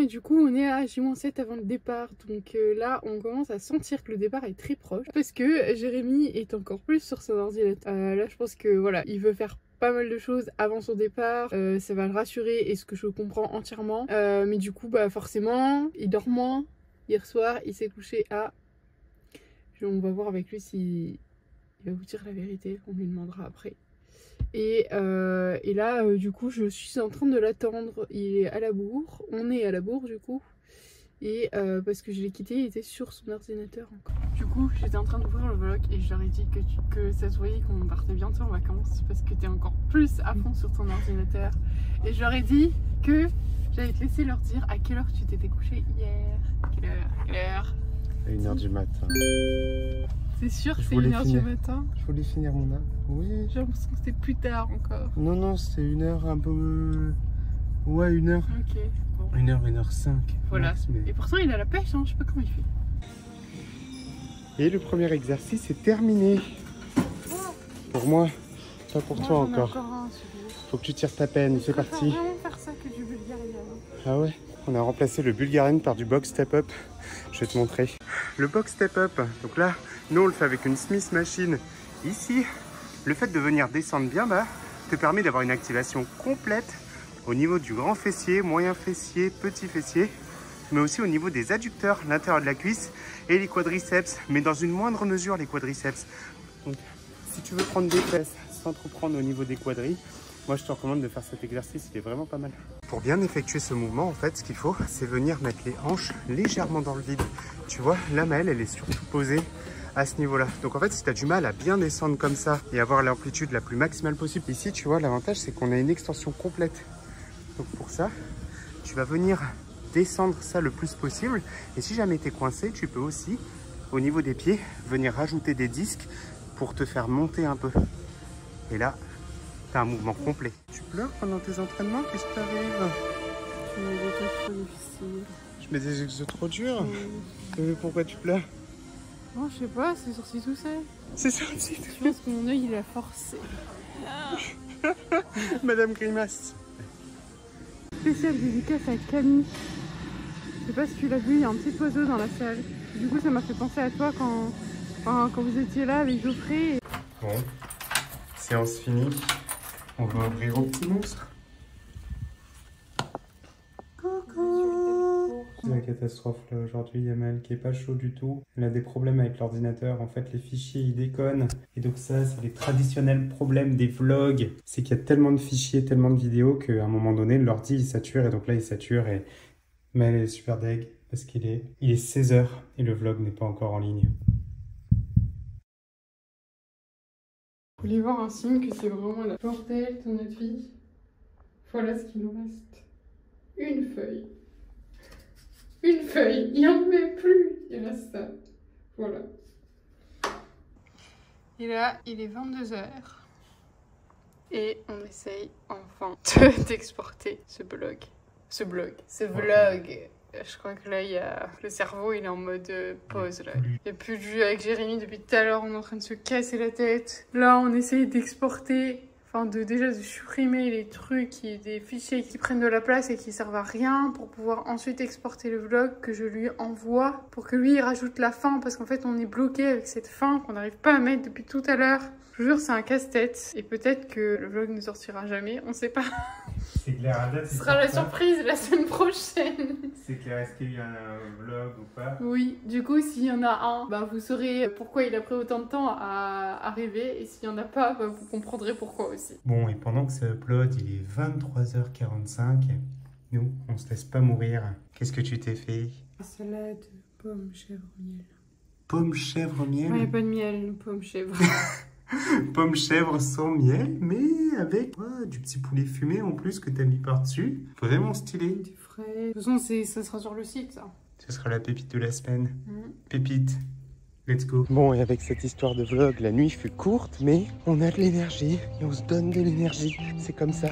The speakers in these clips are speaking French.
et du coup on est à J-7 avant le départ. Donc là on commence à sentir que le départ est très proche. Parce que Jérémy est encore plus sur son ordinateur. Là je pense que voilà, il veut faire pas mal de choses avant son départ, ça va le rassurer et ce que je comprends entièrement. Mais du coup bah forcément il dort moins. Hier soir il s'est couché à... On va voir avec lui s'il va vous dire la vérité, on lui demandera après. Et là du coup je suis en train de l'attendre, il est à la bourre, on est à la bourre du coup. Et parce que je l'ai quitté, il était sur son ordinateur encore. Du coup j'étais en train d'ouvrir le vlog et je leur ai dit que ça se voyait qu'on partait bientôt en vacances parce que t'es encore plus à fond sur ton ordinateur. Et je leur ai dit que j'allais te laisser leur dire à quelle heure tu t'étais couché hier. Quelle heure À 1h du matin. C'est sûr que c'est 1h du matin? Je voulais finir mon âme. Oui. J'ai l'impression que c'était plus tard encore. Non, non, c'était 1h un peu... Ouais, 1h. Ok. Bon. 1h05. Voilà. Max, mais... Et pourtant il a la pêche, hein. Je sais pas comment il fait. Et le premier exercice est terminé. Pour moi, pas pour toi encore. Faut que tu tires ta peine, c'est parti. Je vraiment faire ça que du bulgarien. Ah ouais? On a remplacé le bulgarien par du box step up. Je vais te montrer. Le box step up, donc là, nous on le fait avec une Smith machine. Ici, le fait de venir descendre bien bas te permet d'avoir une activation complète au niveau du grand fessier, moyen fessier, petit fessier, mais aussi au niveau des adducteurs, l'intérieur de la cuisse et les quadriceps, mais dans une moindre mesure les quadriceps. Donc, si tu veux prendre des fesses sans trop prendre au niveau des quadris, moi je te recommande de faire cet exercice, il est vraiment pas mal. Pour bien effectuer ce mouvement, en fait, ce qu'il faut, c'est venir mettre les hanches légèrement dans le vide. Tu vois, la malle, elle est surtout posée à ce niveau-là. Donc en fait, si tu as du mal à bien descendre comme ça et avoir l'amplitude la plus maximale possible, ici, tu vois, l'avantage, c'est qu'on a une extension complète. Donc pour ça, tu vas venir descendre ça le plus possible. Et si jamais tu es coincé, tu peux aussi, au niveau des pieds, venir rajouter des disques pour te faire monter un peu. Et là, tu as un mouvement complet. Tu pleures pendant tes entraînements? Qu'est-ce qui t'arrive? Je mets des trucs trop difficiles. Je mets des exos trop durs? Mais pourquoi tu pleures? Non, je sais pas, c'est sorti tout seul. C'est sorti tout seul. Je pense que mon œil il a forcé. Madame Grimace. Spécial dédicace à Camille. Je sais pas si tu l'as vu, il y a un petit oiseau dans la salle. Du coup, ça m'a fait penser à toi quand vous étiez là avec Geoffrey. Bon, séance finie. On va ouvrir au petit monstre. C'est la catastrophe là aujourd'hui, Yamal qui est pas chaud du tout. Elle a des problèmes avec l'ordinateur, en fait les fichiers ils déconnent. Et donc ça c'est les traditionnels problèmes des vlogs. C'est qu'il y a tellement de fichiers, tellement de vidéos qu'à un moment donné l'ordi il sature et donc là il sature et... Mais elle est super deg parce qu'il est 16h et le vlog n'est pas encore en ligne. Vous voulez voir un signe que c'est vraiment la bordel de notre vie? Voilà ce qu'il nous reste. Une feuille. Une feuille, il n'y en met plus, il reste ça. Voilà. Et là, il est 22h. Et on essaye enfin d'exporter ce vlog. Je crois que là, il y a... le cerveau, il est en mode pause. Là. Il n'y a plus de jus avec Jérémy depuis tout à l'heure, on est en train de se casser la tête. Là, on essaye d'exporter... Enfin, déjà de supprimer les trucs, des fichiers qui prennent de la place et qui servent à rien pour pouvoir ensuite exporter le vlog que je lui envoie pour que lui il rajoute la fin parce qu'en fait on est bloqué avec cette fin qu'on n'arrive pas à mettre depuis tout à l'heure. Je vous jure, c'est un casse-tête et peut-être que le vlog ne sortira jamais, on sait pas. C'est clair, à date, ce sera la surprise la semaine prochaine. C'est clair, est-ce qu'il y a un vlog ou pas? Oui, du coup, s'il y en a un, bah, vous saurez pourquoi il a pris autant de temps à arriver. Et s'il n'y en a pas, bah, vous comprendrez pourquoi aussi. Bon, et pendant que ça upload, il est 23h45. Nous, on se laisse pas mourir. Qu'est-ce que tu t'es fait? Salade, pomme, chèvre, miel. Pomme, chèvre, miel? Ouais, pas de miel, pomme, chèvre. Pomme chèvre sans miel, mais avec du petit poulet fumé en plus que t'as mis par-dessus. Vraiment stylé. Du frais. De toute façon, ça sera sur le site, ça. Ce sera la pépite de la semaine. Pépite. Let's go. Bon, et avec cette histoire de vlog, la nuit fut courte, mais on a de l'énergie et on se donne de l'énergie. C'est comme ça.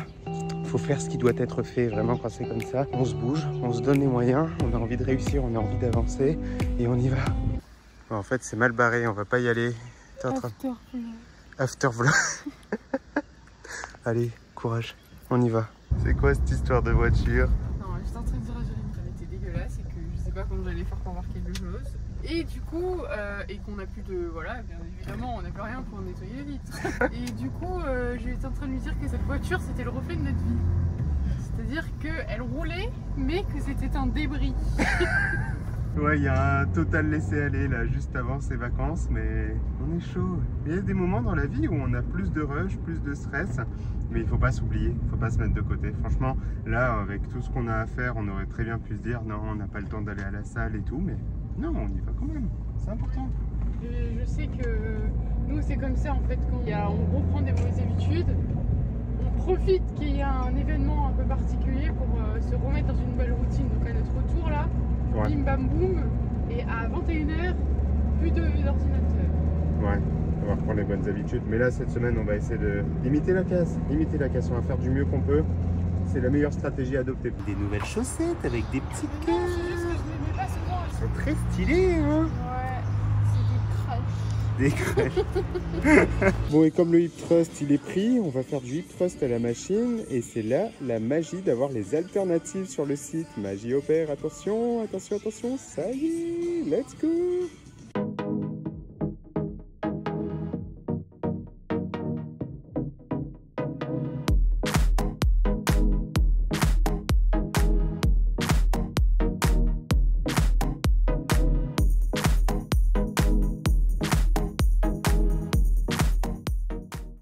Faut faire ce qui doit être fait, vraiment, quand c'est comme ça. On se bouge, on se donne les moyens, on a envie de réussir, on a envie d'avancer et on y va. Bon, en fait, c'est mal barré, on va pas y aller. After vlog. Allez, courage, on y va. C'est quoi cette histoire de voiture? Non, j'étais en train de dire à Jérémy qu'elle était pas comment j'allais faire pour voir quelque chose. Et du coup, et qu'on n'a plus de... Voilà, bien évidemment, on n'a plus rien pour nettoyer les vitres. Et du coup, j'étais en train de lui dire que cette voiture, c'était le reflet de notre vie. C'est-à-dire qu'elle roulait, mais que c'était un débris. Ouais, il y a un total laisser-aller là, juste avant ces vacances, mais on est chaud. Il y a des moments dans la vie où on a plus de rush, plus de stress, mais il faut pas s'oublier, il faut pas se mettre de côté. Franchement, là, avec tout ce qu'on a à faire, on aurait très bien pu se dire non, on n'a pas le temps d'aller à la salle et tout, mais non, on y va quand même, c'est important. Je sais que nous, c'est comme ça en fait, quand on reprend des mauvaises habitudes, on profite qu'il y a un événement un peu particulier pour se remettre dans une nouvelle routine. Donc à notre retour là, Ouais. bim bam boum, et à 21h, plus d'ordinateur. Ouais, on va reprendre les bonnes habitudes. Mais là, cette semaine, on va essayer de limiter la casse. Limiter la casse, on va faire du mieux qu'on peut. C'est la meilleure stratégie à adopter. Des nouvelles chaussettes avec des petits Non, c'est juste que je les mets pas souvent. Elles sont très stylées, hein. Ouais, c'est des crèches. Des crèches. Bon, et comme le hip thrust il est pris, on va faire du hip thrust à la machine. Et c'est là la magie d'avoir les alternatives sur le site. Magie opère, attention, attention, attention, ça y est, let's go.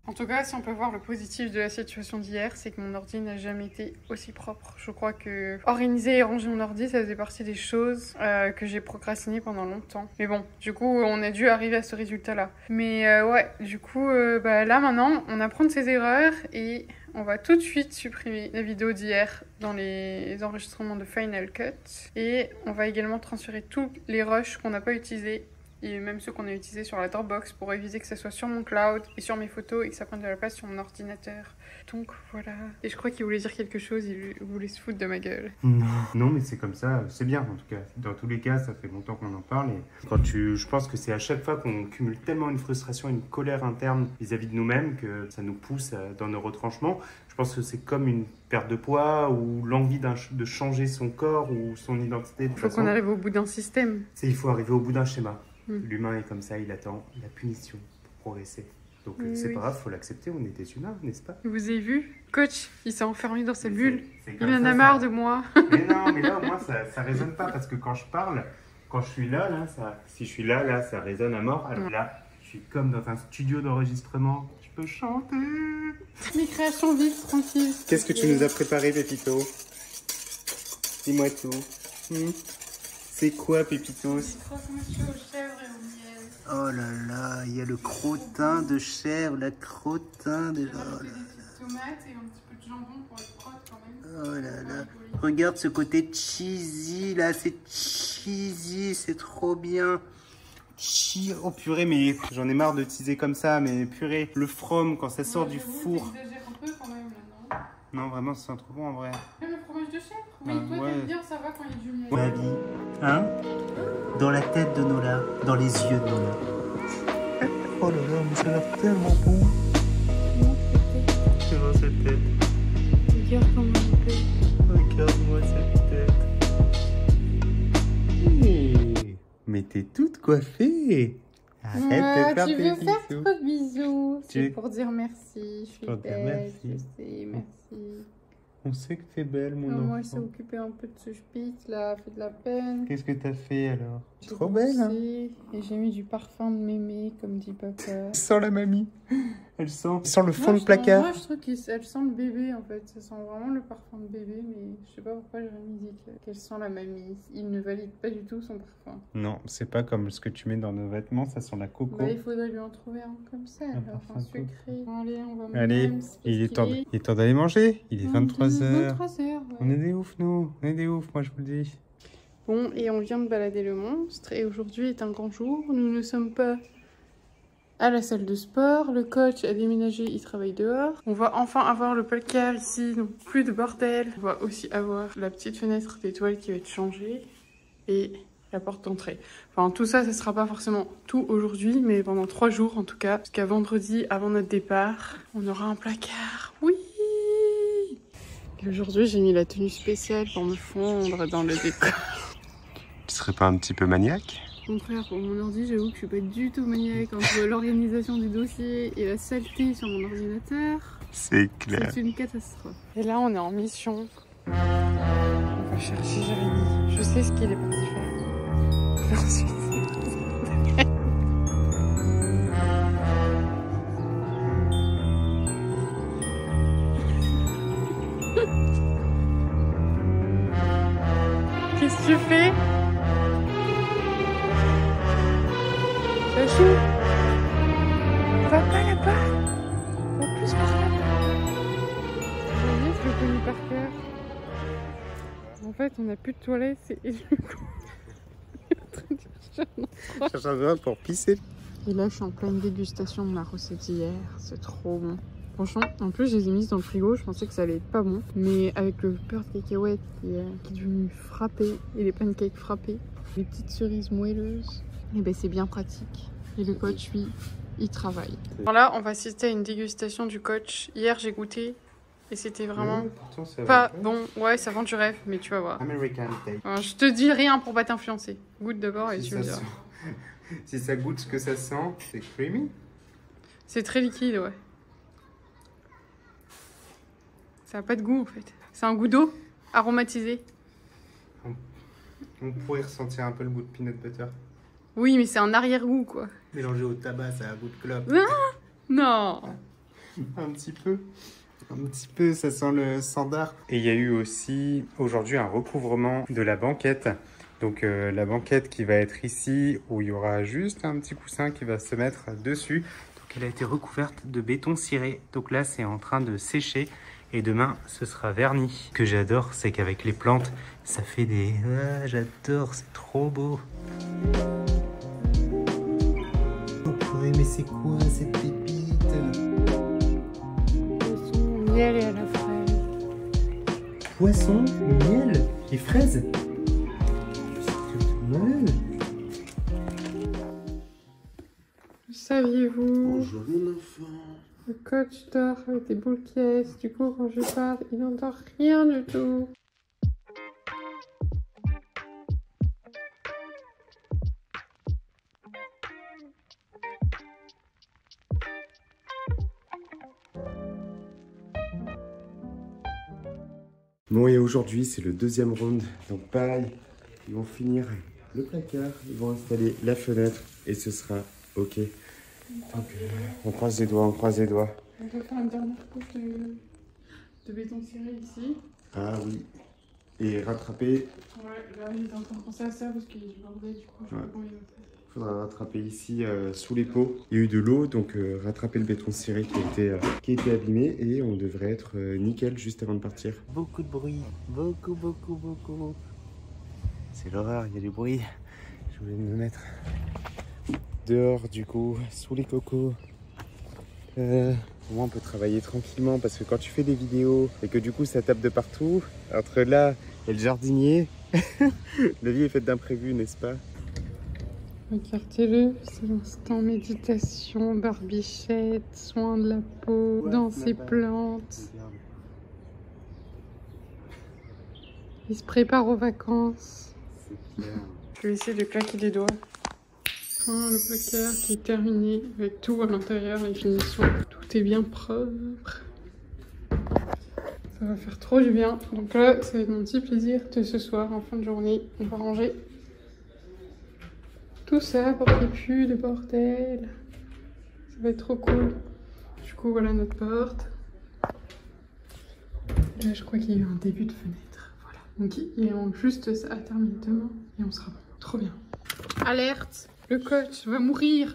En tout cas, si on peut voir le positif de la situation d'hier, c'est que mon ordi n'a jamais été aussi propre. Je crois que organiser et ranger mon ordi, ça faisait partie des choses que j'ai procrastinées pendant longtemps. Mais bon, du coup, on a dû arriver à ce résultat-là. Mais ouais, du coup, là maintenant, on apprend de ses erreurs et on va tout de suite supprimer la vidéo d'hier dans les enregistrements de Final Cut. Et on va également transférer tous les rushs qu'on n'a pas utilisés, et même ceux qu'on a utilisés sur la Dropbox, pour éviter que ça soit sur mon cloud et sur mes photos et que ça prenne de la place sur mon ordinateur. Donc voilà. Et je crois qu'il voulait dire quelque chose, il voulait se foutre de ma gueule. Non, mais c'est comme ça, c'est bien en tout cas. Dans tous les cas, ça fait longtemps qu'on en parle. Et je pense que c'est à chaque fois qu'on cumule tellement une frustration, une colère interne vis-à-vis de nous-mêmes que ça nous pousse dans nos retranchements. Je pense que c'est comme une perte de poids ou l'envie de changer son corps ou son identité. Il faut qu'on arrive au bout d'un système. Il faut arriver au bout d'un schéma. L'humain est comme ça, il attend la punition pour progresser. Donc c'est pas grave, faut l'accepter, on est des humains, n'est-ce pas? Vous avez vu? Coach, il s'est enfermé dans sa bulle. Il en a marre de moi. Mais non, mais là au moins ça résonne pas parce que quand je parle, quand je suis là, si je suis là, ça résonne à mort. Alors là, je suis comme dans un studio d'enregistrement. Je peux chanter. Mes créations vivent tranquilles. Qu'est-ce que tu nous as préparé, Pépito? Dis-moi tout. C'est quoi, Pépitos? Oh là là, il y a le crottin de chèvre, la crottin de... Des tomates et un petit peu de jambon pour les crottes quand même. Oh là là. Regarde ce côté cheesy là, c'est cheesy, c'est trop bien. Oh purée, mais j'en ai marre de teaser comme ça, mais purée, le from quand ça sort du four. T'exagères un peu quand même là, non? Non, vraiment, c'est trop bon en vrai. Même le fromage de chèvre. Oui, toi t'aimes bien, ça va quand il y a du miel. Ma vie, hein? Dans la tête de Nola, dans les yeux de Nola. Oh là là, mais ça a l'air tellement bon. Regarde cette tête. Regarde comment il fait. Regarde-moi cette tête. Hey, mais t'es toute coiffée. Arrête de faire tu des veux faire bisous. trop de bisous. Tu- C'est pour dire merci. Je suis Pour dire belle. merci. Je sais, merci. On sait que t'es belle, mon Moi, je s'est enfant. occupé un peu de ce spitz là, fait de la peine. Qu'est-ce que t'as fait alors? J'ai Trop belle, hein? brossé Et j'ai mis du parfum de mémé, comme dit papa. Elle sent la mamie. Elle sent le fond Moi, de placard. Moi, je trouve qu'elle sent le bébé en fait. Ça sent vraiment le parfum de bébé, mais je sais pas pourquoi Jérémy dit qu'elle sent la mamie. Il ne valide pas du tout son parfum. Non, c'est pas comme ce que tu mets dans nos vêtements, ça sent la coco. Bah, il faudrait lui en trouver un comme ça, alors, parfum un sucré. Allez, on va Allez, même, il est temps d'aller manger. Il est 23h. 23h, ouais. On est des oufs, nous. On est des oufs, moi je vous le dis. Bon, et on vient de balader le monstre, et aujourd'hui est un grand jour. Nous ne sommes pas à la salle de sport. Le coach a déménagé, il travaille dehors. On va enfin avoir le placard ici, donc plus de bordel. On va aussi avoir la petite fenêtre d'étoiles qui va être changée. Et la porte d'entrée. Enfin, tout ça, ça sera pas forcément tout aujourd'hui, mais pendant 3 jours en tout cas. Parce qu'à vendredi, avant notre départ, on aura un placard. Oui! Et aujourd'hui, j'ai mis la tenue spéciale pour me fondre dans le décor. Tu serais pas un petit peu maniaque? Mon frère, pour mon ordi, j'avoue que je suis pas du tout maniaque entre l'organisation du dossier et la saleté sur mon ordinateur. C'est clair. C'est une catastrophe. Et là, on est en mission. On va chercher Jérémy. Je sais ce qu'il est parti faire. Ensuite. Qu'est-ce que tu fais? Chachou, va pas là-bas. En plus par là-bas. Vous voyez, je le connais par cœur. En fait, on n'a plus de toilettes et du coup, Je cherche un verre pour pisser. Et là, je suis en pleine dégustation de ma recette d'hier. C'est trop bon. Franchement, en plus, je les ai mises dans le frigo. Je pensais que ça allait être pas bon. Mais avec le beurre de cacahuète qui est devenu frappé et les pancakes frappés, les petites cerises moelleuses, et ben c'est bien pratique. Et le coach, lui, il travaille. Alors là, on va assister à une dégustation du coach. Hier, j'ai goûté et c'était vraiment pas bon. Ouais, ça vend du rêve, mais tu vas voir. American Take. Alors, je te dis rien pour pas t'influencer. Goûte d'abord et tu me diras. Si ça goûte ce que ça sent, c'est creamy. C'est très liquide, ouais. Ça n'a pas de goût en fait. C'est un goût d'eau aromatisé. On pourrait ressentir un peu le goût de peanut butter. Oui, mais c'est un arrière-goût quoi. Mélangé au tabac, ça a un goût de clope. Ah non. Un petit peu. Un petit peu, ça sent le standard. Et il y a eu aussi aujourd'hui un recouvrement de la banquette. Donc la banquette qui va être ici, où il y aura juste un petit coussin qui va se mettre dessus. Donc elle a été recouverte de béton ciré. Donc là, c'est en train de sécher. Et demain, ce sera verni. Ce que j'adore, c'est qu'avec les plantes, ça fait des... Ah, j'adore, c'est trop beau. Oh purée, mais c'est quoi cette pépite? Poisson, miel et à la fraise. Poisson, miel et fraises. C'est malade. Saviez-vous? Bonjour mon enfant. Le coach dort avec des boules qui est. Du coup, quand je parle, il n'entend rien du tout. Bon, et aujourd'hui, c'est le deuxième round. Donc pareil, ils vont finir le placard, ils vont installer la fenêtre et ce sera OK. Donc, on croise les doigts, on croise les doigts. On va faire une dernière couche de béton ciré ici. Ah oui. Et rattraper. Ouais, là, il est en train de penser à ça parce qu'il y a du bordel, du coup, je sais pas comment il va faire. Il faudra rattraper ici sous les pots. Il y a eu de l'eau, donc rattraper le béton ciré qui a été abîmé et on devrait être nickel juste avant de partir. Beaucoup de bruit, beaucoup. C'est l'horreur, il y a du bruit. Je voulais me mettre dehors du coup, sous les cocos. Moi on peut travailler tranquillement parce que quand tu fais des vidéos et que du coup ça tape de partout, entre là et le jardinier, la vie est faite d'imprévus, n'est-ce pas? Regardez-le, c'est l'instant méditation, barbichette, soin de la peau, ouais, dans ses plantes. Regarde. Il se prépare aux vacances. C'est clair. Je vais essayer de claquer des doigts. Voilà le placard qui est terminé avec tout à l'intérieur, les finitions. Tout est bien propre. Ça va faire trop du bien. Donc là, ça va être mon petit plaisir de ce soir, en fin de journée. On va ranger tout ça pour qu'il n'y ait plus de bordel. Ça va être trop cool. Du coup, voilà notre porte. Là, je crois qu'il y a eu un début de fenêtre. Voilà. Donc, il manque juste ça à terminer demain et on sera bon. Trop bien. Alerte! Le coach va mourir,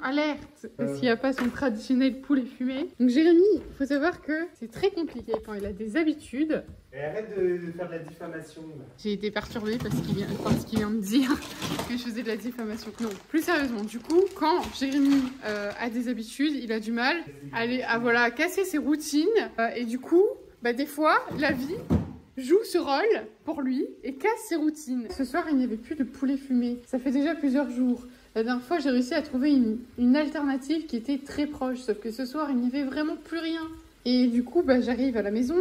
alerte! Parce qu'il n'y a pas son traditionnel poulet fumé. Donc Jérémy, il faut savoir que c'est très compliqué quand il a des habitudes. Et arrête de faire de la diffamation. J'ai été perturbée parce qu'il vient de dire que je faisais de la diffamation. Non, plus sérieusement, du coup, quand Jérémy a des habitudes, il a du mal à casser ses routines. Et du coup, des fois, la vie joue ce rôle pour lui et casse ses routines. Ce soir, il n'y avait plus de poulet fumé. Ça fait déjà plusieurs jours. La dernière fois, j'ai réussi à trouver une alternative qui était très proche. Sauf que ce soir, il n'y avait vraiment plus rien. Et du coup, j'arrive à la maison,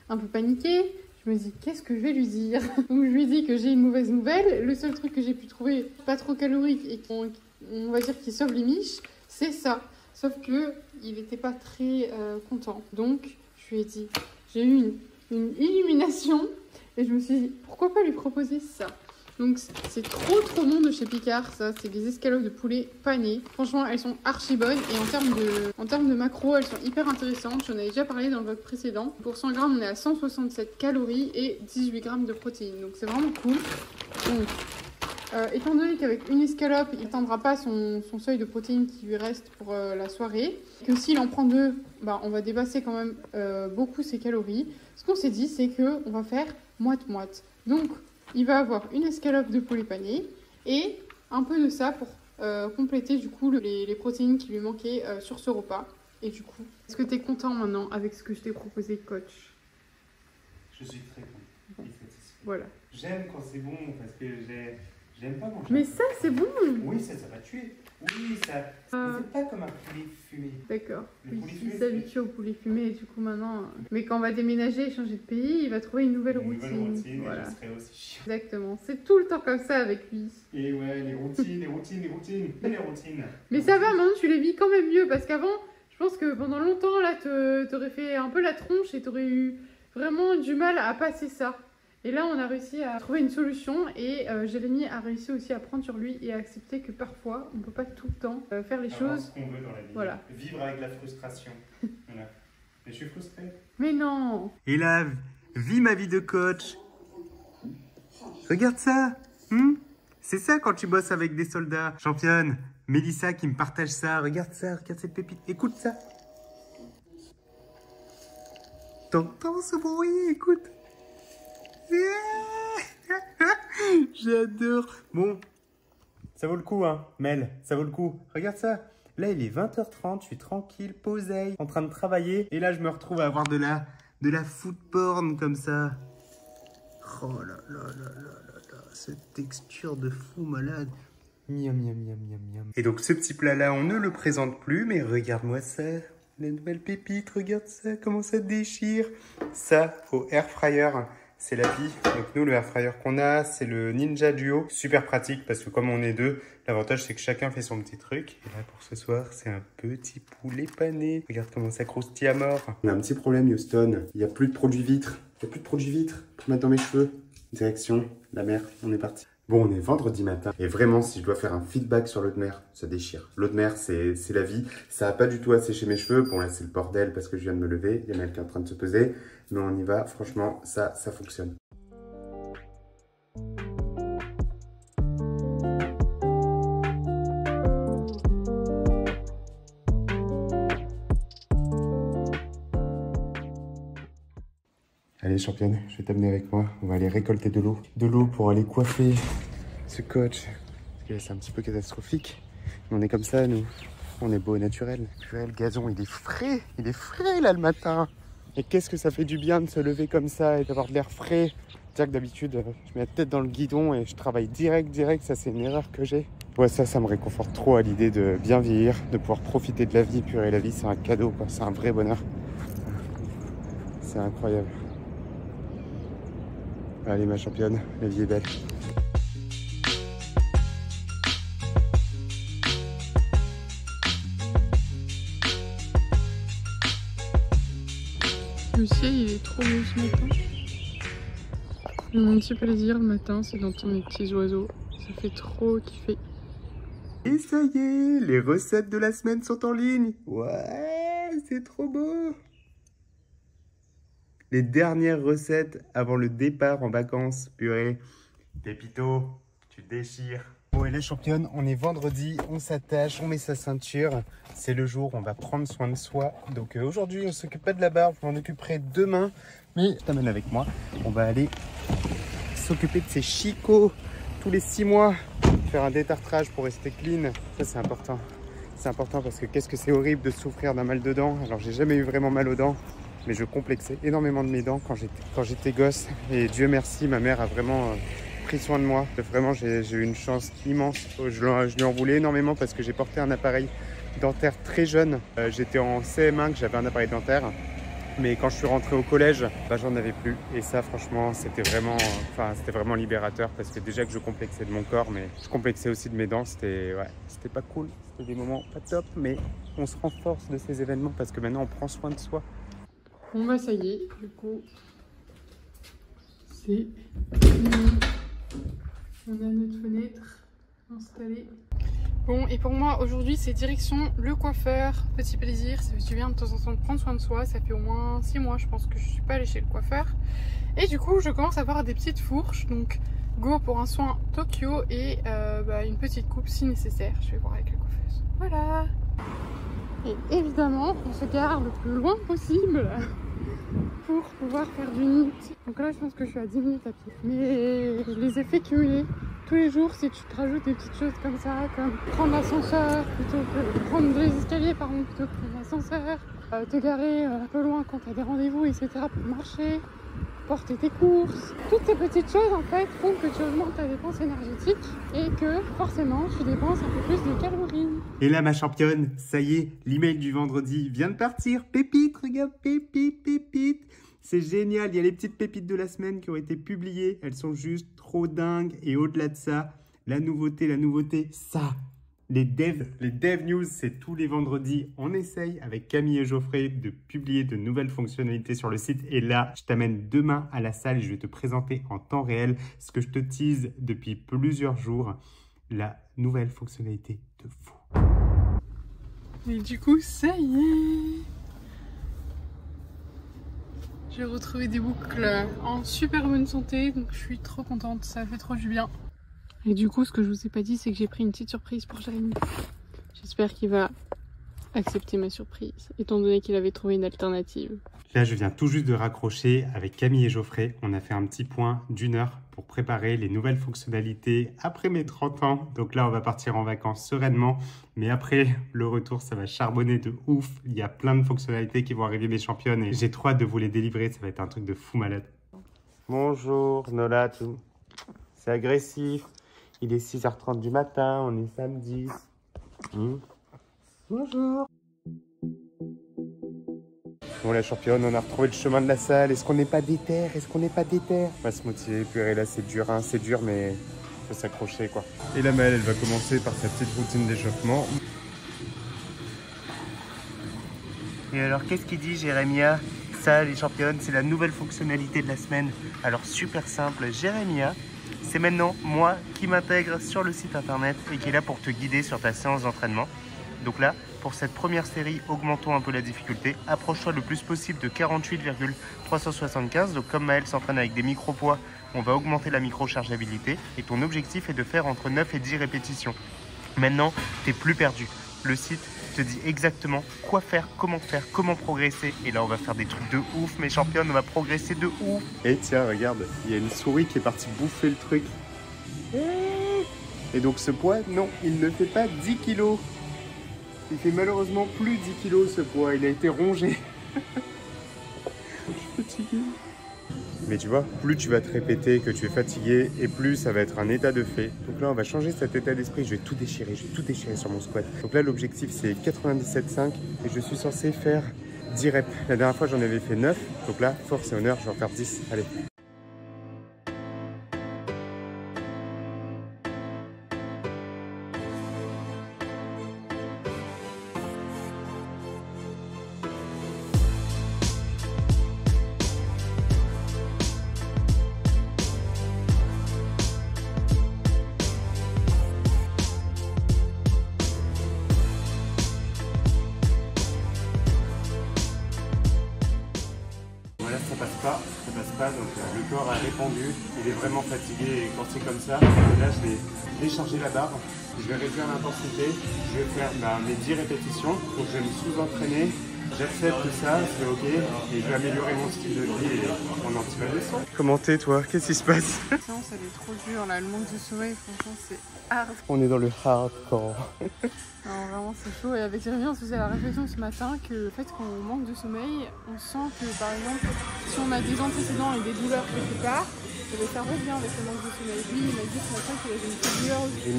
un peu paniquée. Je me dis, qu'est-ce que je vais lui dire? Donc je lui dis que j'ai une mauvaise nouvelle. Le seul truc que j'ai pu trouver pas trop calorique et on va dire qu'il sauve les miches, c'est ça. Sauf que il n'était pas très content. Donc je lui ai dit, j'ai eu une illumination et je me suis dit, pourquoi pas lui proposer ça? Donc c'est trop bon de chez Picard, ça, c'est des escalopes de poulet panées. Franchement, elles sont archi bonnes et en termes de macro, elles sont hyper intéressantes. J'en avais déjà parlé dans le vlog précédent. Pour 100 grammes, on est à 167 calories et 18 grammes de protéines. Donc c'est vraiment cool. Donc, étant donné qu'avec une escalope, il n'atteindra pas son seuil de protéines qui lui reste pour la soirée, que s'il en prend 2, bah, on va dépasser quand même beaucoup ses calories. Ce qu'on s'est dit, c'est qu'on va faire moite-moite. Donc, il va avoir une escalope de poulet pané et un peu de ça pour compléter du coup les protéines qui lui manquaient sur ce repas. Et du coup, est-ce que tu es content maintenant avec ce que je t'ai proposé, coach? Je suis très content. Bon. Voilà. J'aime quand c'est bon parce que j'aime pas manger. Mais ça, c'est bon. Oui, ça va tuer. Oui, ça. C'est pas comme un poulet fumé. D'accord. Le poulet Il fumé, s'habitue au poulet fumé et du coup maintenant. Mais quand on va déménager et changer de pays, il va trouver une nouvelle routine. Voilà. Voilà. Et je serai aussi chiant. Exactement. C'est tout le temps comme ça avec lui. Et ouais, les routines. Mais ça va, maintenant tu les vis quand même mieux parce qu'avant, je pense que pendant longtemps là, t'aurais fait un peu la tronche et t'aurais eu vraiment du mal à passer ça. Et là, on a réussi à trouver une solution et Jérémy a réussi aussi à prendre sur lui et à accepter que parfois, on ne peut pas tout le temps faire les choses. Ce qu'on veut dans la vie. Voilà. Vivre avec la frustration. Voilà. Mais je suis frustré. Mais non. Et là, vis ma vie de coach. Regarde ça. C'est ça quand tu bosses avec des soldats. Championne, Mélissa qui me partage ça. Regarde cette pépite. Écoute ça. T'entends ce bruit? Écoute. J'adore. Bon, ça vaut le coup, hein, Mel, ça vaut le coup. Regarde ça. Là, il est 20h30, je suis tranquille, posé, en train de travailler. Et là, je me retrouve à avoir de la food porn comme ça. Oh là là là là là là. Cette texture de fou malade. Miam, miam, miam, miam, miam. Et donc, ce petit plat-là, on ne le présente plus, mais regarde-moi ça. La nouvelle pépite, regarde ça, comment ça déchire. Ça, au air fryer. C'est la vie. Donc nous, le air fryer qu'on a, c'est le Ninja Duo. Super pratique parce que comme on est deux, l'avantage c'est que chacun fait son petit truc. Et là pour ce soir, c'est un petit poulet pané. Regarde comment ça croustille à mort. On a un petit problème, Houston. Il n'y a plus de produits vitres. Il n'y a plus de produits vitres pour mettre dans mes cheveux. Direction la mer, on est parti. Bon, on est vendredi matin et vraiment, si je dois faire un feedback sur l'eau de mer, ça déchire. L'eau de mer, c'est la vie. Ça n'a pas du tout asséché mes cheveux. Bon, là, c'est le bordel parce que je viens de me lever. Il y a Mel qui est en train de se peser. Mais on y va. Franchement, ça fonctionne. Allez, championne, je vais t'amener avec moi. On va aller récolter de l'eau. De l'eau pour aller coiffer ce coach. Parce que là, c'est un petit peu catastrophique. Mais on est comme ça, nous. On est beau et naturel. Le gazon, il est frais. Il est frais, là, le matin. Et qu'est-ce que ça fait du bien de se lever comme ça et d'avoir de l'air frais. C'est-à-dire que d'habitude, je mets la tête dans le guidon et je travaille direct. Ça, c'est une erreur que j'ai. Ouais, ça me réconforte trop à l'idée de bien vieillir, de pouvoir profiter de la vie. Purée, la vie, c'est un cadeau, quoi. C'est un vrai bonheur. C'est incroyable. Allez, ma championne, la vie est belle. Le ciel, il est trop beau ce matin. Mon petit plaisir le matin, c'est d'entendre les petits oiseaux. Ça fait trop kiffer. Et ça y est, les recettes de la semaine sont en ligne. Ouais, c'est trop beau. Les dernières recettes avant le départ en vacances. Purée, Pépito, tu déchires. Bon, et les championnes, on est vendredi, on s'attache, on met sa ceinture. C'est le jour où on va prendre soin de soi. Donc aujourd'hui, on ne s'occupe pas de la barbe, je m'en occuperai demain. Mais je t'amène avec moi. On va aller s'occuper de ces chicots tous les 6 mois. Faire un détartrage pour rester clean. Ça, c'est important. C'est important parce que qu'est-ce que c'est horrible de souffrir d'un mal de dents. Alors, j'ai jamais eu vraiment mal aux dents. Mais je complexais énormément de mes dents quand j'étais gosse. Et Dieu merci, ma mère a vraiment pris soin de moi. Vraiment, j'ai eu une chance immense. Je lui en voulais énormément parce que j'ai porté un appareil dentaire très jeune. J'étais en CM1 que j'avais un appareil dentaire. Mais quand je suis rentré au collège, bah, j'en avais plus. Et ça, franchement, c'était vraiment libérateur parce que déjà que je complexais de mon corps, mais je complexais aussi de mes dents. C'était pas cool. C'était des moments pas top, mais on se renforce de ces événements parce que maintenant, on prend soin de soi. Bon bah ça y est, du coup, c'est fini. On a notre fenêtre installée. Bon, et pour moi aujourd'hui c'est direction le coiffeur, petit plaisir, ça fait du bien de temps en temps de prendre soin de soi, ça fait au moins 6 mois je pense que je suis pas allée chez le coiffeur. Et du coup je commence à avoir des petites fourches, donc go pour un soin Tokyo et une petite coupe si nécessaire, je vais voir avec la coiffeuse. Voilà. Et évidemment on se gare le plus loin possible pour pouvoir faire du NIT. Donc là je pense que je suis à 10 minutes à pied. Mais les effets cumulés tous les jours, si tu te rajoutes des petites choses comme ça, comme prendre l'ascenseur plutôt que prendre les escaliers plutôt que prendre l'ascenseur, te garer un peu loin quand tu as des rendez-vous, etc. pour marcher, porter tes courses. Toutes ces petites choses en fait font que tu augmentes ta dépense énergétique et que forcément tu dépenses un peu plus de calories. Et là ma championne, ça y est, l'email du vendredi vient de partir. Pépite, regarde, pépite. C'est génial, il y a les petites pépites de la semaine qui ont été publiées. Elles sont juste trop dingues. Et au-delà de ça, la nouveauté, ça. Les dev news, c'est tous les vendredis. On essaye avec Camille et Geoffrey de publier de nouvelles fonctionnalités sur le site. Et là, je t'amène demain à la salle et je vais te présenter en temps réel ce que je te tease depuis plusieurs jours. La nouvelle fonctionnalité de fou. Et du coup, ça y est. J'ai retrouvé des boucles en super bonne santé, donc je suis trop contente, ça fait trop du bien. Et du coup, ce que je vous ai pas dit, c'est que j'ai pris une petite surprise pour Jérémy. J'espère qu'il va accepter ma surprise, étant donné qu'il avait trouvé une alternative. Là, je viens tout juste de raccrocher avec Camille et Geoffrey. On a fait un petit point d'1 heure pour préparer les nouvelles fonctionnalités après mes 30 ans. Donc là, on va partir en vacances sereinement. Mais après, le retour, ça va charbonner de ouf. Il y a plein de fonctionnalités qui vont arriver, les championnes. Et j'ai trop hâte de vous les délivrer. Ça va être un truc de fou malade. Bonjour, Nola. C'est agressif. Il est 6h30 du matin. On est samedi. Bonjour. Bon la championne, on a retrouvé le chemin de la salle. Est-ce qu'on n'est pas déter? On va se motiver, puis là c'est dur, hein. C'est dur mais il faut s'accrocher quoi. Et la Maëlle, elle va commencer par sa petite routine d'échauffement. Et alors qu'est-ce qu'il dit Jérémia? Ça les championnes, c'est la nouvelle fonctionnalité de la semaine. Alors super simple, Jérémia, c'est maintenant moi qui m'intègre sur le site internet et qui est là pour te guider sur ta séance d'entraînement. Donc là, pour cette première série, augmentons un peu la difficulté. Approche-toi le plus possible de 48,375. Donc comme Maëlle s'entraîne avec des micro-poids, on va augmenter la micro-chargeabilité. Et ton objectif est de faire entre 9 et 10 répétitions. Maintenant, tu n'es plus perdu. Le site te dit exactement quoi faire, comment progresser. Et là, on va faire des trucs de ouf, mes championnes, on va progresser de ouf. Et tiens, regarde, il y a une souris qui est partie bouffer le truc. Et donc ce poids, non, il ne fait pas 10 kilos. Il fait malheureusement plus 10 kilos ce poids, il a été rongé. Je suis fatigué. Mais tu vois, plus tu vas te répéter que tu es fatigué et plus ça va être un état de fait. Donc là, on va changer cet état d'esprit. Je vais tout déchirer sur mon squat. Donc là, l'objectif c'est 97,5 et je suis censé faire 10 reps. La dernière fois, j'en avais fait 9. Donc là, force et honneur, je vais en faire 10. Allez. Ça passe pas, donc le corps a répondu, il est vraiment fatigué et quand c'est comme ça, là je vais décharger la barre, je vais réduire l'intensité, je vais faire mes 10 répétitions, donc je vais me sous-entraîner, j'accepte ça, c'est ok, et je vais améliorer mon style de vie et mon anti-malleçon. Comment t'es toi? Qu'est-ce qui se passe? La séance elle est trop dure là, le manque de sommeil franchement c'est hard. On est dans le hardcore. Non, vraiment c'est chaud et avec Jérémy on se faisait la réflexion ce matin que le fait qu'on manque de sommeil, on sent que par exemple si on a des antécédents et des douleurs quelque part, ça revient avec le manque de sommeil. Lui il m'a dit ce matin qu'il avait une petite douleur aussi.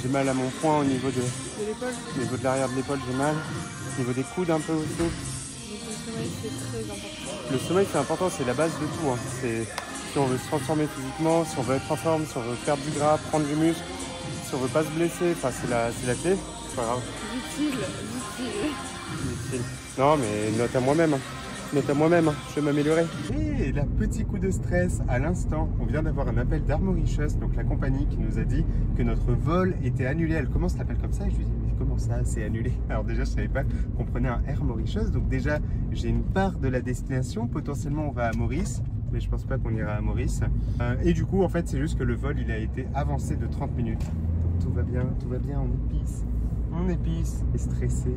J'ai mal à mon poing au niveau de l'épaule. Au niveau de l'arrière de l'épaule j'ai mal. Au niveau des coudes un peu aussi. le sommeil, c'est très important. Le sommeil, c'est important, c'est la base de tout. Hein. Si on veut se transformer physiquement, si on veut être en forme, si on veut perdre du gras, prendre du muscle, si on veut pas se blesser, enfin, c'est la clé. C'est pas grave. Utile. Utile. Non, mais note à moi-même. Hein. Note à moi-même, hein. Je vais m'améliorer. Et là, petit coup de stress à l'instant. On vient d'avoir un appel d'Air Mauritius, donc la compagnie qui nous a dit que notre vol était annulé. Elle commence l'appel comme ça et je lui dis mais comment ça c'est annulé? Alors déjà je savais pas qu'on prenait un Air Mauritius, donc déjà j'ai une part de la destination. Potentiellement on va à Maurice, mais je pense pas qu'on ira à Maurice. Et du coup en fait c'est juste que le vol il a été avancé de 30 minutes. Donc tout va bien, on épice et stressé.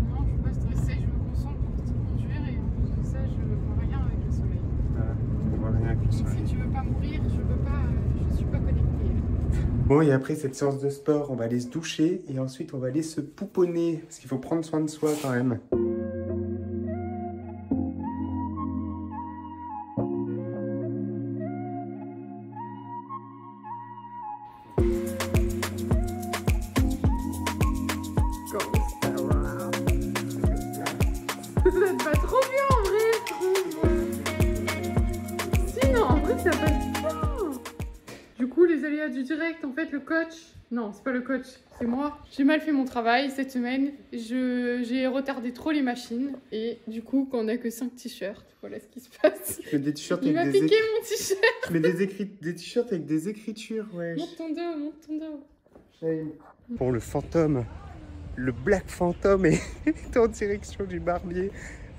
Non, je suis pas stressée, je me concentre pour conduire et en plus de ça, je ne vois rien avec le soleil. On voit rien avec le Donc soleil. si tu veux pas mourir, je suis pas connectée. Bon, et après cette séance de sport, on va aller se doucher et ensuite on va aller se pouponner parce qu'il faut prendre soin de soi quand même. Ça va pas trop bien en vrai, je trouve. Si, non, en vrai, ça passe bien. Du coup, les aléas du direct, en fait, le coach. Non, c'est pas le coach, c'est moi. J'ai mal fait mon travail cette semaine. J'ai retardé trop les machines. Et du coup, quand on a que 5 t-shirts, voilà ce qui se passe. Je mets des t-shirts Il m'a avec piqué mon t-shirt. Je mets des t-shirts avec des écritures, ouais. Monte ton dos. Bon, le fantôme, le Black Phantom est en direction du barbier.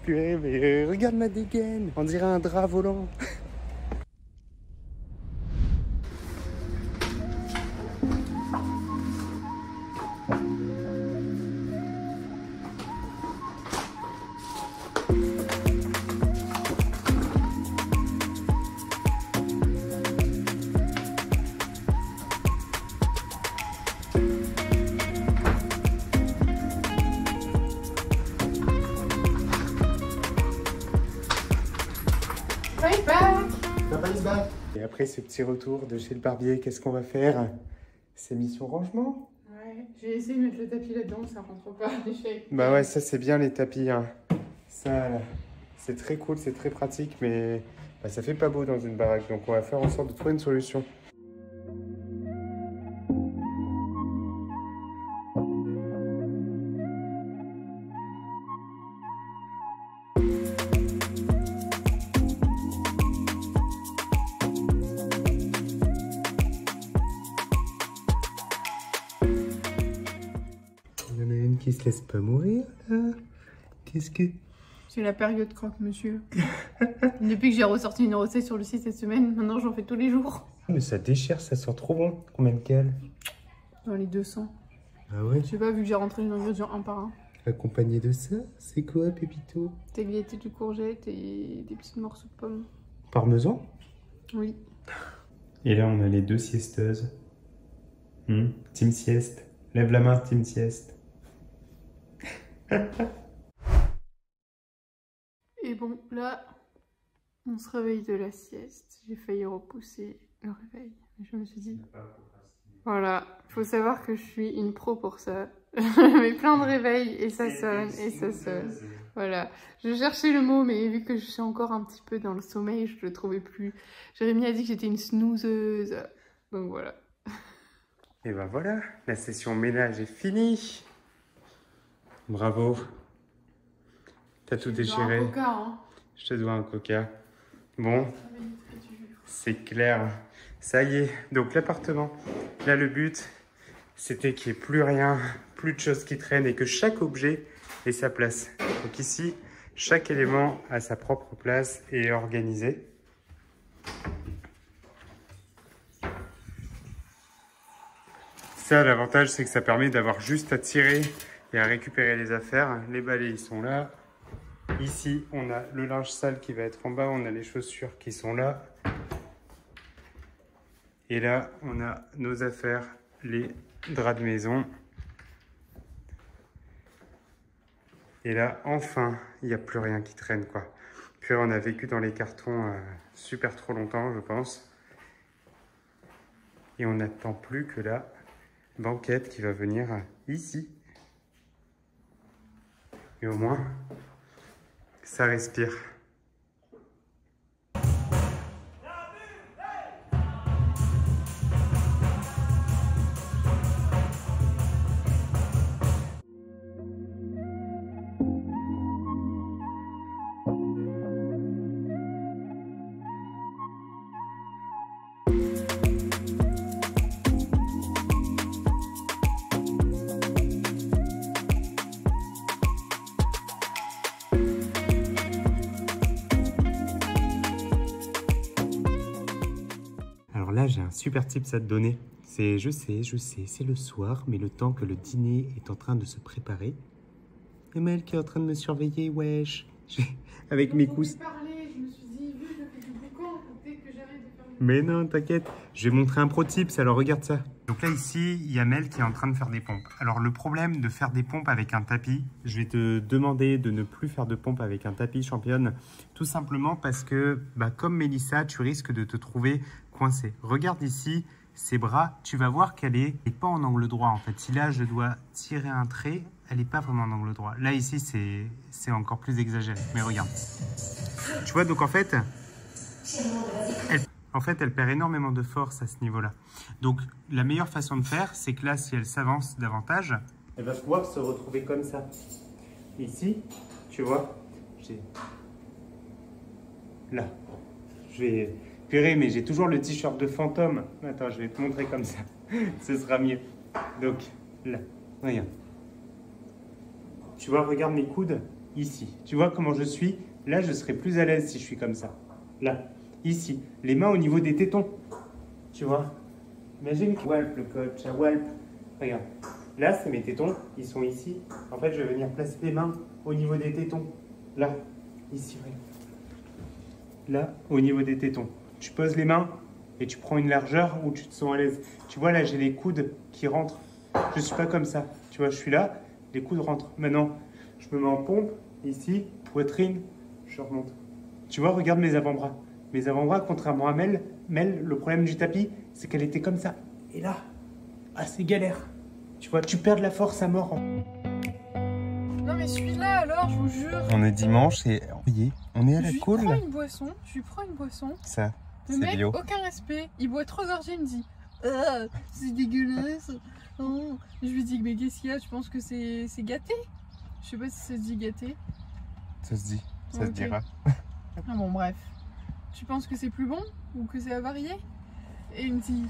Purée, mais regarde ma dégaine, on dirait un drap volant. Bye bye. Et après ce petit retour de chez le barbier, qu'est-ce qu'on va faire? C'est mission rangement. Ouais, j'ai essayé de mettre le tapis là-dedans, ça rentre pas. Échec. Bah ouais, ça c'est bien les tapis. Hein. Ça, c'est très cool, c'est très pratique, mais bah, ça fait pas beau dans une baraque. Donc on va faire en sorte de trouver une solution. Il y en a une qui se laisse pas mourir là. Qu'est-ce que... C'est la période croque-monsieur. Depuis que j'ai ressorti une recette sur le site cette semaine, maintenant j'en fais tous les jours. Mais ça déchire, ça sent trop bon. Combien de cales? Dans les 200. Ah ouais? Je sais pas, vu que j'ai rentré les ingrédients un par un. Accompagné de ça, c'est quoi, Pépito? Tagliatelle de courgettes et des petits morceaux de pommes. Parmesan? Oui. Et là, on a les deux siesteuses. Team sieste. Lève la main, team sieste. Et bon, là, on se réveille de la sieste. J'ai failli repousser le réveil. Mais je me suis dit... Voilà, faut savoir que je suis une pro pour ça. Je mets plein de réveils et ça sonne, et ça sonne. Voilà, je cherchais le mot, mais vu que je suis encore un petit peu dans le sommeil, je le trouvais plus. Jérémy a dit que j'étais une snoozeuse. Donc voilà. Et ben voilà, la session ménage est finie. Bravo. T'as tout déchiré. Un coca, hein. Je te dois un coca. Bon, c'est clair. Ça y est, donc l'appartement. Là, le but, c'était qu'il n'y ait plus rien, plus de choses qui traînent et que chaque objet ait sa place. Donc ici, chaque élément a sa propre place et est organisé. Ça, l'avantage, c'est que ça permet d'avoir juste à tirer et à récupérer les affaires. Les balais, ils sont là. Ici, on a le linge sale qui va être en bas. On a les chaussures qui sont là. Et là, on a nos affaires, les draps de maison. Et là, enfin, il n'y a plus rien qui traîne, quoi. Puis on a vécu dans les cartons super trop longtemps, je pense. Et on n'attend plus que la banquette qui va venir ici. Et au moins, Ça respire. Alors là, j'ai un super tips à te donner. C'est, je sais, c'est le soir, mais le temps que le dîner est en train de se préparer. Et Mel qui est en train de me surveiller, wesh. Avec mes coussins. Je me suis dit, vu que je fais du boucan, peut-être que j'arrête de faire du... Mais non, t'inquiète. Je vais montrer un pro tips, alors regarde ça. Donc là, ici, il y a Mel qui est en train de faire des pompes. Alors le problème de faire des pompes avec un tapis, je vais te demander de ne plus faire de pompes avec un tapis, championne. Tout simplement parce que, comme Mélissa, tu risques de te trouver coincé. Regarde ici, ses bras, tu vas voir qu'elle n'est pas en angle droit en fait. Si là, je dois tirer un trait, elle n'est pas vraiment en angle droit. Là, ici, c'est encore plus exagéré. Mais regarde. Tu vois, donc en fait, elle perd énormément de force à ce niveau-là. Donc, la meilleure façon de faire, c'est que là, si elle s'avance davantage, elle va pouvoir se retrouver comme ça. Ici, tu vois, j'ai... Là, je vais... Purée, mais j'ai toujours le t-shirt de fantôme. Attends, je vais te montrer comme ça. Ce sera mieux. Donc, là, regarde. Tu vois, regarde mes coudes, ici. Tu vois comment je suis? Là, je serai plus à l'aise si je suis comme ça. Là, ici. Les mains au niveau des tétons. Tu vois? Imagine que... Walp, le coach, à Walp. Regarde. Là, c'est mes tétons. Ils sont ici. En fait, je vais venir placer les mains au niveau des tétons. Là, ici, regarde. Là, au niveau des tétons. Tu poses les mains et tu prends une largeur où tu te sens à l'aise. Tu vois, là, j'ai les coudes qui rentrent. Je ne suis pas comme ça. Tu vois, je suis là, les coudes rentrent. Maintenant, je me mets en pompe, ici, poitrine, je remonte. Tu vois, regarde mes avant-bras. Mes avant-bras, contrairement à Mel, le problème du tapis, c'est qu'elle était comme ça. Et là, c'est galère. Tu vois, tu perds de la force à mort. Non mais celui-là alors, je vous jure. On est dimanche et on est à la cool. Je lui prends une boisson. Ça, le mec, bio. Aucun respect. Il boit 3 gorgées, il me dit c'est dégueulasse. Oh. Je lui dis mais qu'est-ce qu'il y a? Tu penses que c'est gâté? Je sais pas si ça se dit gâté. Ça se dit, ça se dira. Ah bon bref. Tu penses que c'est plus bon ou que c'est avarié? Et il me dit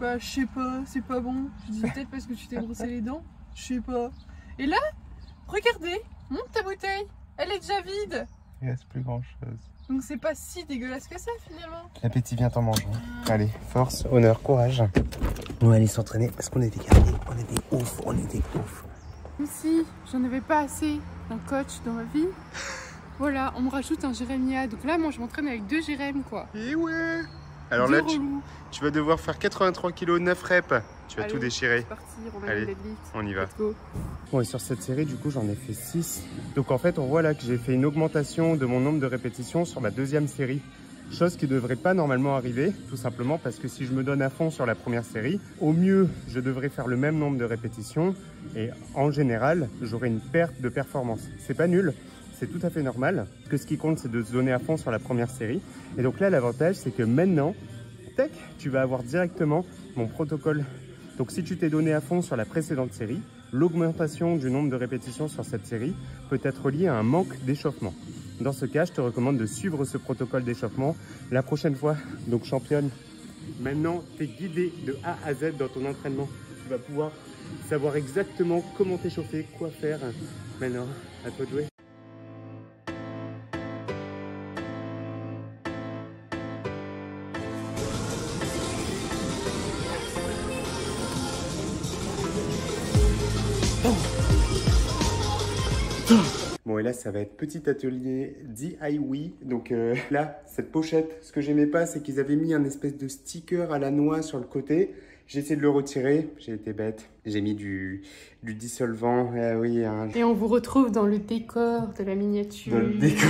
je sais pas, c'est pas bon. Je dis peut-être parce que tu t'es brossé les dents. Je sais pas. Et là, regardez, monte ta bouteille. Elle est déjà vide. Il reste plus grand chose. Donc c'est pas si dégueulasse que ça finalement. L'appétit vient en mangeant. Allez, force, honneur, courage. On va aller s'entraîner parce qu'on est des guerriers. On est des ouf, on est des ouf. Comme si j'en avais pas assez d'un coach dans ma vie. Voilà, on me rajoute un Jérémia. Donc là, moi je m'entraîne avec 2 Jérém quoi. Et ouais. Alors là, tu vas devoir faire 83 kg, 9 reps. Tu vas tout déchirer. C'est parti, allez, on y va. Let's go. Bon, et sur cette série, du coup, j'en ai fait 6. Donc en fait, on voit là que j'ai fait une augmentation de mon nombre de répétitions sur ma 2e série. Chose qui ne devrait pas normalement arriver, tout simplement parce que si je me donne à fond sur la première série, au mieux, je devrais faire le même nombre de répétitions. Et en général, j'aurai une perte de performance. C'est pas nul. C'est tout à fait normal, que ce qui compte, c'est de se donner à fond sur la première série. Et donc là, l'avantage, c'est que maintenant, tac, tu vas avoir directement mon protocole. Donc si tu t'es donné à fond sur la précédente série, l'augmentation du nombre de répétitions sur cette série peut être liée à un manque d'échauffement. Dans ce cas, je te recommande de suivre ce protocole d'échauffement la prochaine fois. Donc championne, maintenant, tu es guidée de A à Z dans ton entraînement. Tu vas pouvoir savoir exactement comment t'échauffer, quoi faire. Maintenant, à toi de jouer. Bon, et là, ça va être petit atelier DIY. Donc là, cette pochette, ce que j'aimais pas, c'est qu'ils avaient mis un espèce de sticker à la noix sur le côté. J'ai essayé de le retirer, j'ai été bête. J'ai mis du dissolvant. Oui, hein. Et on vous retrouve dans le décor de la miniature. Dans le décor.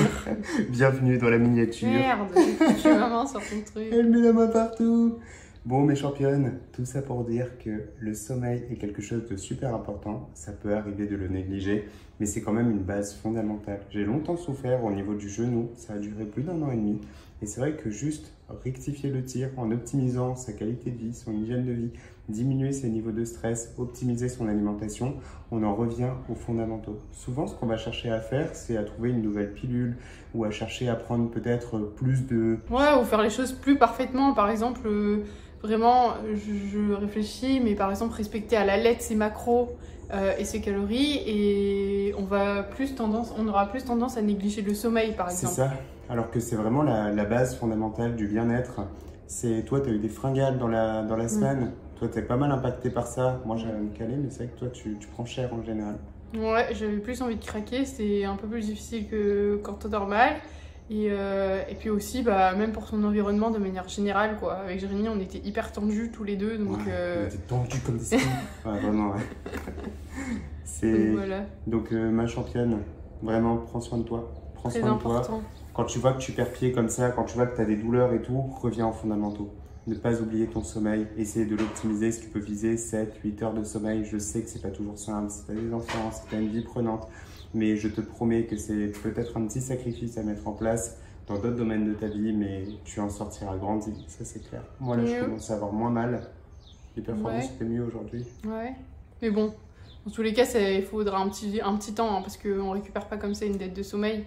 Bienvenue dans la miniature. Merde, tu maman sur ton truc. Elle met la main partout. Bon mes championnes, tout ça pour dire que le sommeil est quelque chose de super important. Ça peut arriver de le négliger, mais c'est quand même une base fondamentale. J'ai longtemps souffert au niveau du genou, ça a duré plus d'1 an et demi. Et c'est vrai que juste rectifier le tir en optimisant sa qualité de vie, son hygiène de vie, diminuer ses niveaux de stress, optimiser son alimentation, on en revient aux fondamentaux. Souvent, ce qu'on va chercher à faire, c'est à trouver une nouvelle pilule ou à chercher à prendre peut-être plus de... Ouais, ou faire les choses plus parfaitement. Par exemple, vraiment, je réfléchis, mais par exemple, respecter à la lettre ses macros et ses calories, et on aura plus tendance à négliger le sommeil, par exemple. C'est ça, alors que c'est vraiment la base fondamentale du bien-être. C'est toi, tu as eu des fringales dans la semaine. Toi, tu es pas mal impacté par ça. Moi, j'allais me caler, mais c'est vrai que toi, tu prends cher en général. Ouais, j'avais plus envie de craquer. C'est un peu plus difficile qu'en temps normal. Et puis aussi, bah, même pour son environnement de manière générale, quoi. Avec Jérémy, on était hyper tendus tous les deux. Donc, on était tendus comme des skis. Ouais, vraiment, ouais. Donc, voilà. Donc ma championne, vraiment, prends soin de toi. Prends Très soin de important. toi. Quand tu vois que tu perds pied comme ça, quand tu vois que tu as des douleurs et tout, reviens aux fondamentaux. Ne pas oublier ton sommeil, essayer de l'optimiser. Si tu peux viser 7-8 heures de sommeil, je sais que c'est pas toujours simple, si tu as des enfants, si tu as une vie prenante, mais je te promets que c'est peut-être un petit sacrifice à mettre en place dans d'autres domaines de ta vie, mais tu en sortiras grandi, ça c'est clair. Moi là, je commence à avoir moins mal. Les performances étaient mieux aujourd'hui. Ouais, mais bon, dans tous les cas, il faudra un petit temps, hein, parce qu'on récupère pas comme ça une dette de sommeil.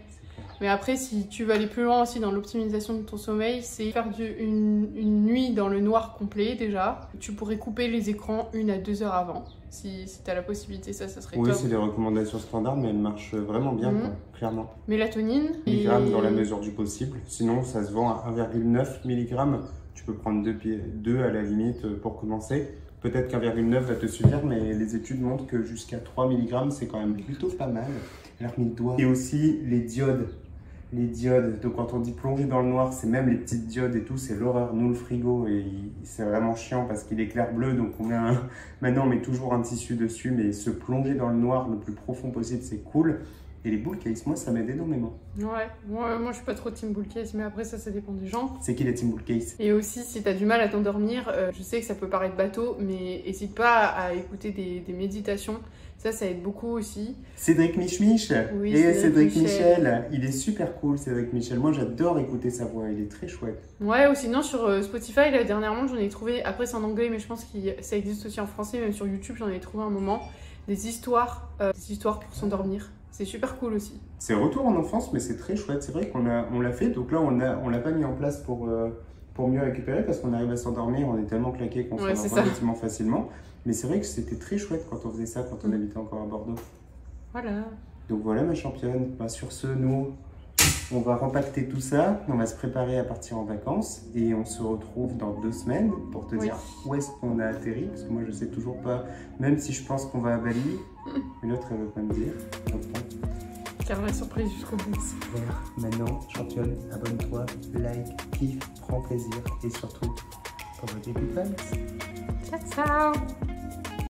Mais après, si tu veux aller plus loin aussi dans l'optimisation de ton sommeil, c'est faire une nuit dans le noir complet déjà. Tu pourrais couper les écrans 1 à 2 heures avant. Si tu as la possibilité, ça serait top. Oui, c'est des recommandations standards, mais elles marchent vraiment bien, quoi, clairement. Mélatonine. Milligrammes dans la mesure du possible. Sinon, ça se vend à 1,9 mg. Tu peux prendre 2 à la limite pour commencer. Peut-être qu'1,9 va te suffire, mais les études montrent que jusqu'à 3 mg, c'est quand même plutôt pas mal. Et aussi les diodes. Les diodes, donc quand on dit plonger dans le noir, c'est même les petites diodes et tout, c'est l'horreur. Nous, le frigo, et c'est vraiment chiant parce qu'il éclaire bleu, donc maintenant on met toujours un tissu dessus, mais se plonger dans le noir le plus profond possible, c'est cool. Et les bull case, moi, ça m'aide énormément. Ouais, moi je suis pas trop team bull case, mais après ça dépend des gens. C'est qui les team bull case? Et aussi, si t'as du mal à t'endormir, je sais que ça peut paraître bateau, mais n'hésite pas à écouter des méditations. Ça aide beaucoup aussi. Cédric Michmich, oui, et Cédric Michel, il est super cool, Cédric Michel. Moi, j'adore écouter sa voix, il est très chouette. Ouais, ou sinon sur Spotify, là, dernièrement, j'en ai trouvé, après c'est en anglais, mais je pense que ça existe aussi en français, même sur YouTube, j'en ai trouvé un moment, des histoires pour s'endormir. C'est super cool aussi. C'est retour en enfance, mais c'est très chouette. C'est vrai qu'on l'a fait, donc là, on l'a pas mis en place pour mieux récupérer, parce qu'on arrive à s'endormir, on est tellement claqué qu'on s'endort relativement facilement. Mais c'est vrai que c'était très chouette quand on faisait ça, quand on habitait encore à Bordeaux. Voilà. Donc voilà ma championne. Bah, sur ce, nous, on va repacter tout ça. On va se préparer à partir en vacances. Et on se retrouve dans 2 semaines pour te dire où est-ce qu'on a atterri. Parce que moi, je sais toujours pas, même si je pense qu'on va à Bali. Mais l'autre, elle veut pas me dire. Donc, car la surprise jusqu'au bout. Voilà. Maintenant, championne, abonne-toi, like, kiffe, prends plaisir. Et surtout, pour vos début de vacances. Ciao, ciao.